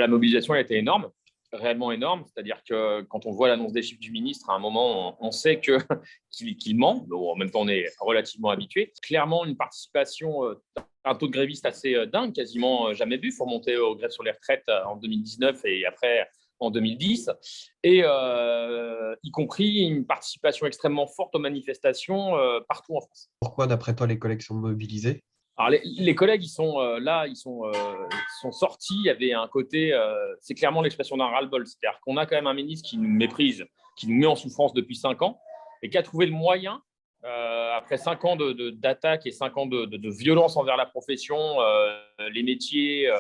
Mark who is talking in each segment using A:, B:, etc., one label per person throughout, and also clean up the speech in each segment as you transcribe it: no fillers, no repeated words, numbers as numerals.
A: la mobilisation a été énorme, réellement énorme. C'est-à-dire que quand on voit l'annonce des chiffres du ministre, à un moment, on sait qu'il ment. Bon, en même temps, on est relativement habitué. Clairement, une participation, un taux de grévistes assez dingue, quasiment jamais vu. Il faut remonter aux grèves sur les retraites en 2019 et après en 2010, et y compris une participation extrêmement forte aux manifestations partout en France.
B: Pourquoi, d'après toi, les collègues sont mobilisés?
A: Alors, les collègues, ils sont là, ils sont sortis. Il y avait un côté, c'est clairement l'expression d'un ras-le-bol. C'est-à-dire qu'on a quand même un ministre qui nous méprise, qui nous met en souffrance depuis 5 ans et qui a trouvé le moyen, après 5 ans d'attaque et 5 ans de violence envers la profession, les métiers,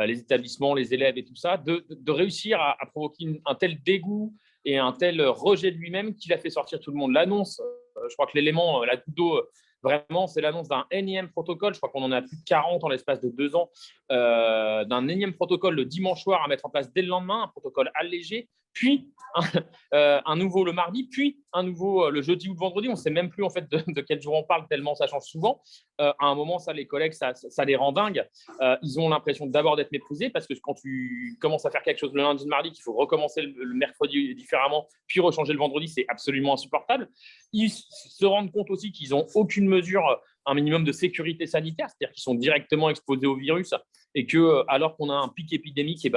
A: les établissements, les élèves et tout ça, de réussir à provoquer un tel dégoût et un tel rejet de lui-même qu'il a fait sortir tout le monde. L'annonce, je crois que l'élément, la goutte d'eau, vraiment, c'est l'annonce d'un énième protocole. Je crois qu'on en a plus de 40 en l'espace de 2 ans, d'un énième protocole le dimanche soir à mettre en place dès le lendemain, un protocole allégé, puis un nouveau le mardi, puis un nouveau le jeudi ou le vendredi. On ne sait même plus en fait de quel jour on parle, tellement ça change souvent. À un moment, ça, les collègues, ça les rend dingues. Ils ont l'impression d'abord d'être méprisés parce que quand tu commences à faire quelque chose le lundi, le mardi, qu'il faut recommencer le mercredi différemment, puis rechanger le vendredi, c'est absolument insupportable. Ils se rendent compte aussi qu'ils n'ont aucune mesure, un minimum de sécurité sanitaire, c'est-à-dire qu'ils sont directement exposés au virus et que, alors qu'on a un pic épidémique,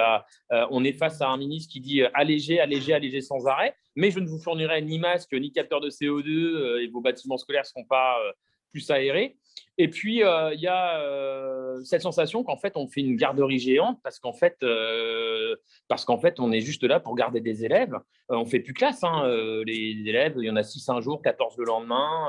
A: on est face à un ministre qui dit alléger, alléger, alléger sans arrêt, mais je ne vous fournirai ni masque, ni capteur de CO2 et vos bâtiments scolaires ne seront pas plus aérés. Et puis, il y a cette sensation qu'en fait, on fait une garderie géante parce qu'en fait, on est juste là pour garder des élèves. On ne fait plus classe. Les élèves, il y en a 6 un jour, 14 le lendemain.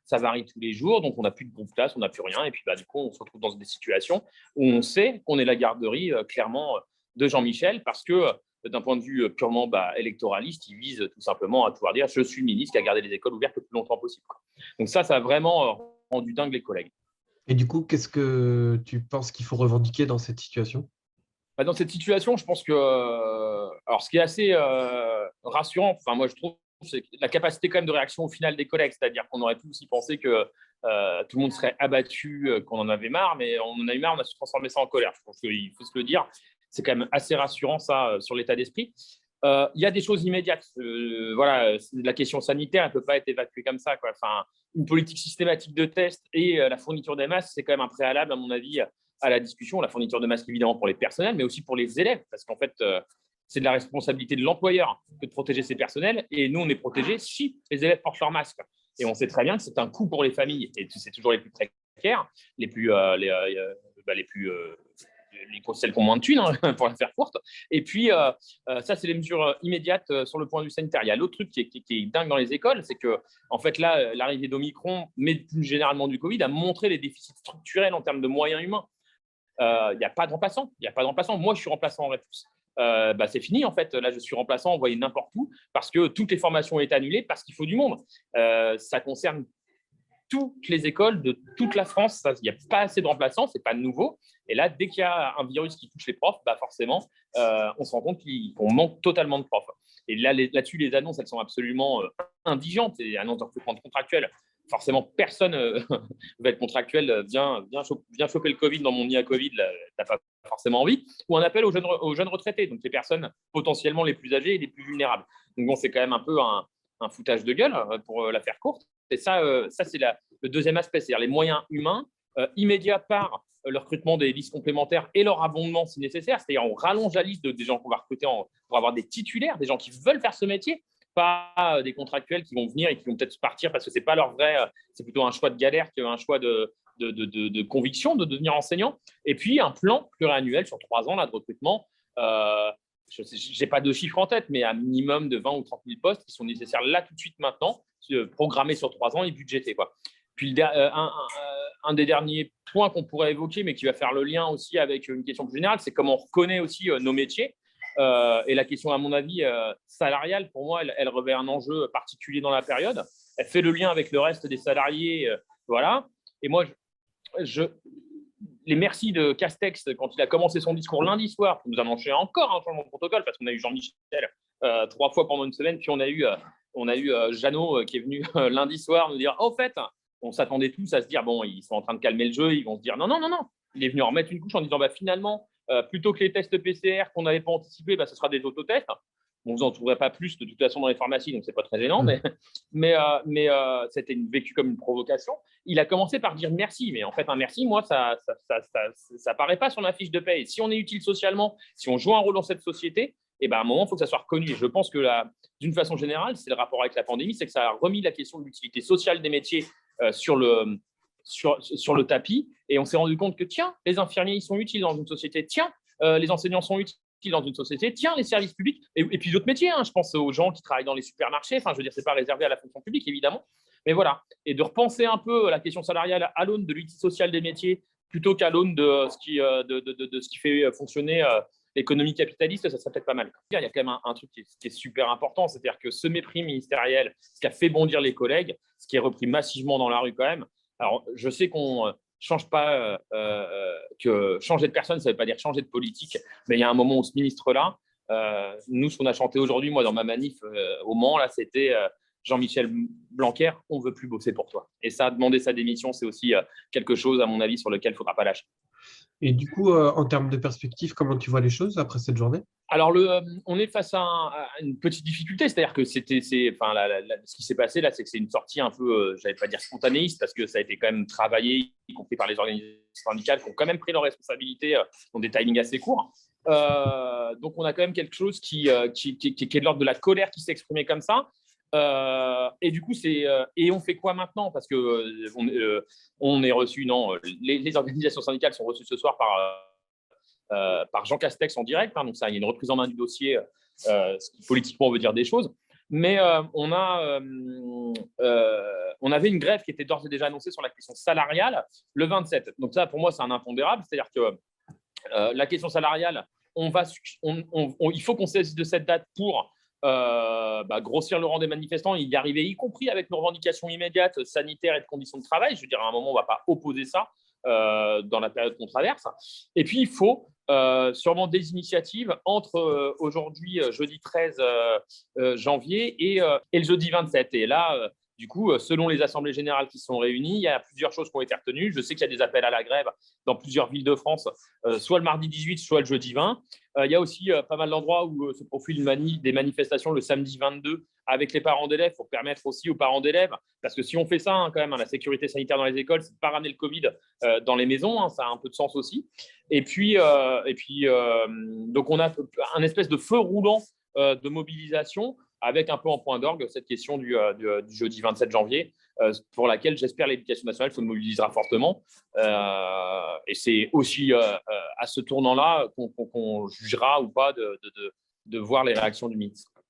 A: Ça varie tous les jours. Donc, on n'a plus de groupe classe, on n'a plus rien. Et puis, du coup, on se retrouve dans des situations où on sait qu'on est la garderie, clairement, de Jean-Michel parce que, d'un point de vue purement électoraliste, il vise tout simplement à pouvoir dire « je suis le ministre qui a gardé les écoles ouvertes le plus longtemps possible ». Donc ça a vraiment rendu dingue les collègues.
B: Et du coup, qu'est-ce que tu penses qu'il faut revendiquer dans cette situation?
A: Dans cette situation, je pense que… alors, ce qui est assez rassurant, enfin, moi, je trouve, c'est la capacité quand même de réaction au final des collègues. C'est-à-dire qu'on aurait pu aussi penser que tout le monde serait abattu, qu'on en avait marre, mais on en a eu marre, on a su transformer ça en colère. Je pense qu'il faut se le dire. C'est quand même assez rassurant, ça, sur l'état d'esprit. Il y a des choses immédiates. Voilà, la question sanitaire, elle ne peut pas être évacuée comme ça, quoi. Enfin, une politique systématique de tests et la fourniture des masques, c'est quand même un préalable, à mon avis, à la discussion. La fourniture de masques, évidemment, pour les personnels, mais aussi pour les élèves, parce qu'en fait, c'est de la responsabilité de l'employeur que de protéger ses personnels. Et nous, on est protégés si les élèves portent leur masque. Et on sait très bien que c'est un coût pour les familles. Et c'est toujours les plus précaires, les plus celles qui ont moins de thunes, pour la faire courte. Et puis, ça, c'est les mesures immédiates sur le point de vue sanitaire. Il y a l'autre truc qui est dingue dans les écoles, c'est que, en fait, là, l'arrivée d'Omicron, mais plus généralement du Covid, a montré les déficits structurels en termes de moyens humains. Il n'y a pas de remplaçant. Il n'y a pas de remplaçant. Moi, je suis remplaçant en Réfus. C'est fini, en fait. Là, je suis remplaçant envoyé n'importe où parce que toutes les formations ont été annulées parce qu'il faut du monde. Ça concerne toutes les écoles de toute la France. Il n'y a pas assez de remplaçants, ce n'est pas nouveau. Et là, dès qu'il y a un virus qui touche les profs, forcément, on se rend compte qu'on manque totalement de profs. Et là-dessus, les annonces, elles sont absolument indigentes. Les annonces de recrutement contractuel. Forcément, personne va être contractuel, viens choper le Covid dans mon nid à Covid, tu n'as pas forcément envie. Ou un appel aux jeunes retraités, donc les personnes potentiellement les plus âgées et les plus vulnérables. Donc bon, c'est quand même un peu un foutage de gueule, pour la faire courte. Et ça c'est le deuxième aspect, c'est-à-dire les moyens humains immédiats par le recrutement des listes complémentaires et leur abondement si nécessaire. C'est-à-dire on rallonge la liste des gens qu'on va recruter pour avoir des titulaires, des gens qui veulent faire ce métier, pas des contractuels qui vont venir et qui vont peut-être partir parce que ce n'est pas leur vrai, c'est plutôt un choix de galère qu'un choix de conviction de devenir enseignant. Et puis un plan pluriannuel sur 3 ans là, de recrutement. Je n'ai pas de chiffre en tête, mais un minimum de 20 ou 30 000 postes qui sont nécessaires là tout de suite maintenant, programmés sur 3 ans et budgétés, quoi. Puis un des derniers points qu'on pourrait évoquer, mais qui va faire le lien aussi avec une question plus générale, c'est comment on reconnaît aussi nos métiers. Et la question, à mon avis, salariale, pour moi, elle revêt un enjeu particulier dans la période. Elle fait le lien avec le reste des salariés. Voilà. Et moi, les merci de Castex quand il a commencé son discours lundi soir pour nous annoncer encore un changement de protocole, parce qu'on a eu Jean-Michel 3 fois pendant une semaine, puis on a eu Jeannot qui est venu lundi soir nous dire, au fait, on s'attendait tous à se dire, bon, ils sont en train de calmer le jeu, ils vont se dire, non. Il est venu en remettre une couche en disant, finalement, plutôt que les tests PCR qu'on n'avait pas anticipés, ce sera des autotests. Bon, vous n'en trouverez pas plus de toute façon dans les pharmacies, donc ce n'est pas très gênant, mais c'était vécu comme une provocation. Il a commencé par dire merci, mais en fait, un merci, moi, ça paraît pas sur ma fiche de paye. Si on est utile socialement, si on joue un rôle dans cette société, à un moment, il faut que ça soit reconnu. Et je pense que d'une façon générale, c'est le rapport avec la pandémie, c'est que ça a remis la question de l'utilité sociale des métiers sur le tapis. Et on s'est rendu compte que, tiens, les infirmiers, ils sont utiles dans une société. Tiens, les enseignants sont utiles dans une société. Tiens, les services publics. Et puis d'autres métiers. Je pense aux gens qui travaillent dans les supermarchés. Enfin, je veux dire, ce n'est pas réservé à la fonction publique, évidemment. Mais voilà. Et de repenser un peu la question salariale à l'aune de l'utilité sociale des métiers plutôt qu'à l'aune de ce qui fait fonctionner l'économie capitaliste, ça serait peut-être pas mal. Il y a quand même un truc qui est super important, c'est-à-dire que ce mépris ministériel, ce qui a fait bondir les collègues, ce qui est repris massivement dans la rue quand même. Alors, je sais qu'on change pas, que changer de personne, ça ne veut pas dire changer de politique, mais il y a un moment où ce ministre-là, nous, ce qu'on a chanté aujourd'hui, moi, dans ma manif au Mans, là, c'était Jean-Michel Blanquer, on ne veut plus bosser pour toi. Et ça, demander sa démission, c'est aussi quelque chose, à mon avis, sur lequel il ne faudra pas lâcher.
B: Et du coup, en termes de perspective, comment tu vois les choses après cette journée?
A: Alors, on est face à une petite difficulté, c'est-à-dire que ce qui s'est passé là, c'est que c'est une sortie un peu, j'allais pas dire spontanéiste, parce que ça a été quand même travaillé, y compris par les organisations syndicales qui ont quand même pris leurs responsabilités dans des timings assez courts. Donc, on a quand même quelque chose qui est de l'ordre de la colère qui s'est exprimée comme ça. Et du coup, et on fait quoi maintenant? Parce que on est reçu, non, les organisations syndicales sont reçues ce soir par Jean Castex en direct. Donc, ça, il y a une reprise en main du dossier, ce qui politiquement veut dire des choses. Mais on avait une grève qui était d'ores et déjà annoncée sur la question salariale le 27. Donc, ça, pour moi, c'est un impondérable. C'est-à-dire que la question salariale, il faut qu'on saisisse de cette date pour grossir le rang des manifestants, y arriver, y compris avec nos revendications immédiates sanitaires et de conditions de travail. Je veux dire, à un moment, on ne va pas opposer ça dans la période qu'on traverse. Et puis, il faut sûrement des initiatives entre aujourd'hui, jeudi 13 janvier, et le jeudi 27. Et là, du coup, selon les assemblées générales qui sont réunies, il y a plusieurs choses qui ont été retenues. Je sais qu'il y a des appels à la grève dans plusieurs villes de France, soit le mardi 18, soit le jeudi 20. Il y a aussi pas mal d'endroits où se profilent des manifestations le samedi 22 avec les parents d'élèves pour permettre aussi aux parents d'élèves, parce que si on fait ça, quand même, la sécurité sanitaire dans les écoles, c'est de ne pas ramener le Covid dans les maisons, ça a un peu de sens aussi. Et puis donc on a un espèce de feu roulant de mobilisation avec un peu en point d'orgue cette question du jeudi 27 janvier, pour laquelle j'espère l'éducation nationale se mobilisera fortement. Et c'est aussi à ce tournant-là qu'on jugera ou pas de voir les réactions du ministre.